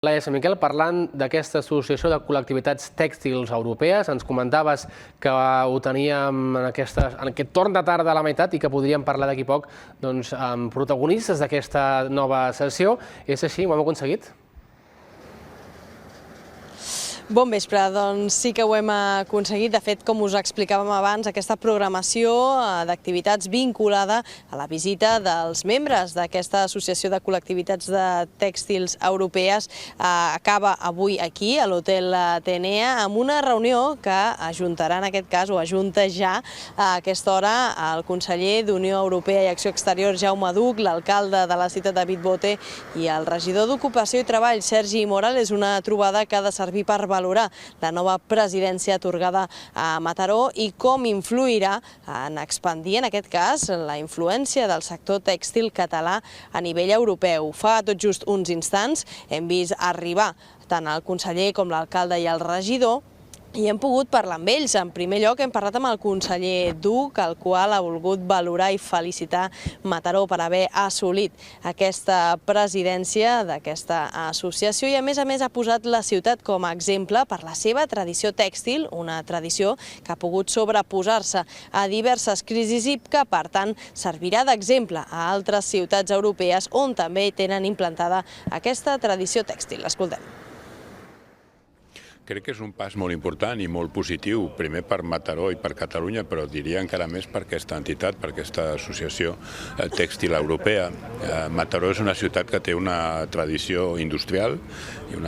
Laia Sant Miquel, parlant d'aquesta associació de col·lectivitats tèxtils europees, ens comentaves que ho teníem en aquest torn de tarda a la meitat i que podríem parlar d'aquí poc amb protagonistes d'aquesta nova sessió. És així? Ho hem aconseguit? Bon vespre, doncs sí que ho hem aconseguit. De fet, com us explicàvem abans, aquesta programació d'activitats vinculada a la visita dels membres d'aquesta associació de col·lectivitats de tèxtils europees acaba avui aquí, a l'Hotel Atenea, amb una reunió que ajuntarà, en aquest cas, o ajunta ja a aquesta hora el conseller d'Unió Europea i Acció Exterior, Jaume Duch, l'alcalde de la ciutat, David Bote, i el regidor d'Ocupació i Treball, Sergi Morales. Una trobada que ha de servir per valorar la nova presidència atorgada a Mataró i com influirà en expandir, en aquest cas, la influència del sector tèxtil català a nivell europeu. Fa tot just uns instants hem vist arribar tant el conseller com l'alcalde i el regidor i hem pogut parlar amb ells. En primer lloc hem parlat amb el conseller Duch, el qual ha volgut valorar i felicitar Mataró per haver assolit aquesta presidència d'aquesta associació i a més ha posat la ciutat com a exemple per la seva tradició tèxtil, una tradició que ha pogut sobreposar-se a diverses crisis i que per tant servirà d'exemple a altres ciutats europees on també tenen implantada aquesta tradició tèxtil. L'escoltem. Crec que és un pas molt important i molt positiu, primer per Mataró i per Catalunya, però diria encara més per aquesta entitat, per aquesta associació tèxtil europea. Mataró és una ciutat que té una tradició industrial i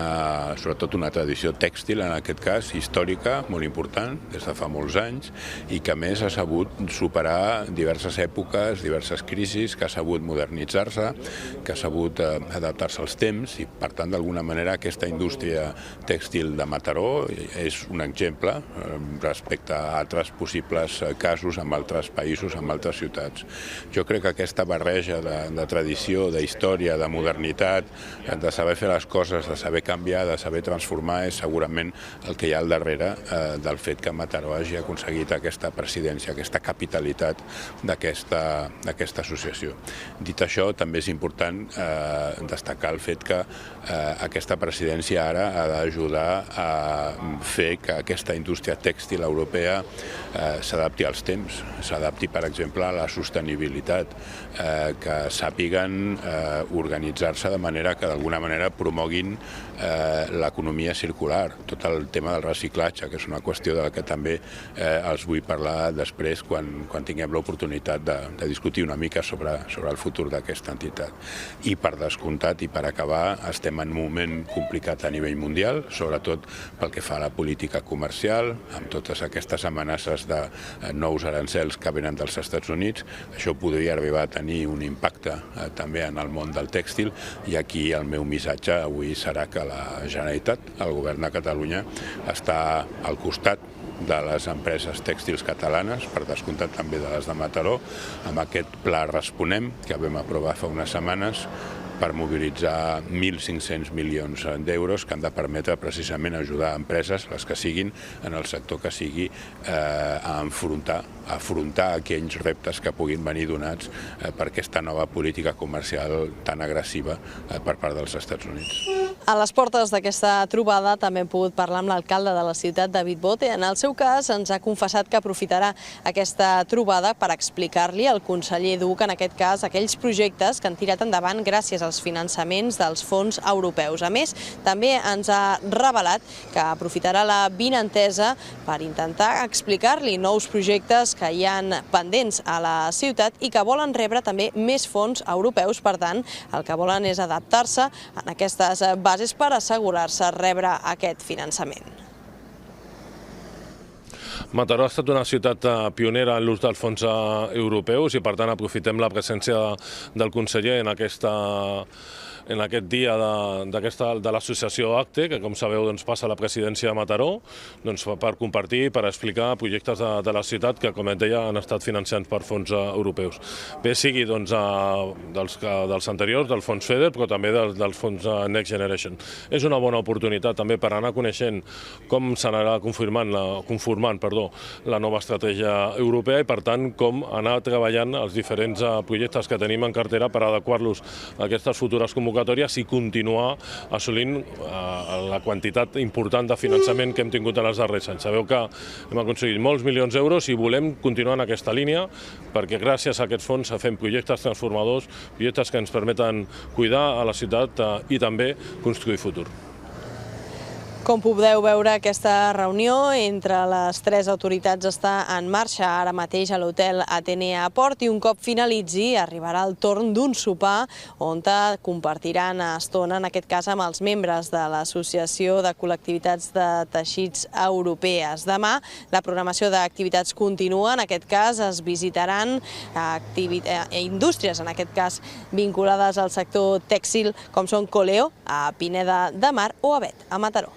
sobretot una tradició tèxtil, en aquest cas, històrica, molt important, des de fa molts anys, i que a més ha sabut superar diverses èpoques, diverses crisis, que ha sabut modernitzar-se, que ha sabut adaptar-se als temps i, per tant, d'alguna manera, aquesta indústria tèxtil de Mataró és un exemple respecte a altres possibles casos en altres països, en altres ciutats. Jo crec que aquesta barreja de tradició, d'història, de modernitat, de saber fer les coses, de saber canviar, de saber transformar, és segurament el que hi ha al darrere del fet que Mataró hagi aconseguit aquesta presidència, aquesta capitalitat d'aquesta associació. Dit això, també és important destacar el fet que aquesta presidència ara ha d'ajudar a fer que aquesta indústria tèxtil europea s'adapti als temps, s'adapti, per exemple, a la sostenibilitat, que sàpiguen organitzar-se de manera que d'alguna manera promoguin l'economia circular, tot el tema del reciclatge, que és una qüestió de la que també els vull parlar després quan tinguem l'oportunitat de discutir una mica sobre el futur d'aquesta entitat. I per descomptat, i per acabar, estem en un moment complicat a nivell mundial, sobretot pel que fa a la política comercial, amb totes aquestes amenaces de nous arancels que venen dels Estats Units. Això podria arribar a tenir un impacte també en el món del tèxtil i aquí el meu missatge avui serà que la Generalitat, el govern de Catalunya, està al costat de les empreses tèxtils catalanes, per descomptat també de les de Mataró, amb aquest pla Responem que vam aprovar fa unes setmanes per mobilitzar 1.500 milions d'euros que han de permetre precisament ajudar empreses, les que siguin, en el sector que sigui, a afrontar aquells reptes que puguin venir donats per aquesta nova política comercial tan agressiva per part dels Estats Units. A les portes d'aquesta trobada també hem pogut parlar amb l'alcalde de la ciutat, David Bote. En el seu cas ens ha confessat que aprofitarà aquesta trobada per explicar-li al conseller Duch, en aquest cas, aquells projectes que han tirat endavant gràcies als finançaments dels fons europeus. A més, també ens ha revelat que aprofitarà la vinentesa per intentar explicar-li nous projectes que hi han pendents a la ciutat i que volen rebre també més fons europeus. Per tant, el que volen és adaptar-se en aquestes bases per assegurar-se rebre aquest finançament. Mataró ha estat una ciutat pionera en l'ús dels fons europeus i per tant aprofitem la presència del conseller en aquest dia de l'associació ACTE, que com sabeu passa a la presidència de Mataró, per compartir, per explicar projectes de la ciutat que, com et deia, han estat financiats per fons europeus. Bé sigui dels anteriors, del fons FEDER, però també dels fons Next Generation. És una bona oportunitat també per anar coneixent com s'anirà conformant la nova estratègia europea i, per tant, com anar treballant els diferents projectes que tenim en cartera per adequar-los a aquestes futures convocatòries convocatòries i continuar assolint la quantitat important de finançament que hem tingut en els darrers anys. Sabeu que hem aconseguit molts milions d'euros i volem continuar en aquesta línia perquè gràcies a aquests fons fem projectes transformadors, projectes que ens permeten cuidar a la ciutat i també construir futur. Com podeu veure, aquesta reunió entre les tres autoritats està en marxa ara mateix a l'hotel Atenea Port i un cop finalitzi arribarà el torn d'un sopar on compartiran estona, en aquest cas amb els membres de l'Associació de Col·lectivitats de Teixits Europees. Demà la programació d'activitats continua, en aquest cas es visitaran indústries, en aquest cas vinculades al sector tèxtil, com són Coleo, a Pineda de Mar o Avet, a Mataró.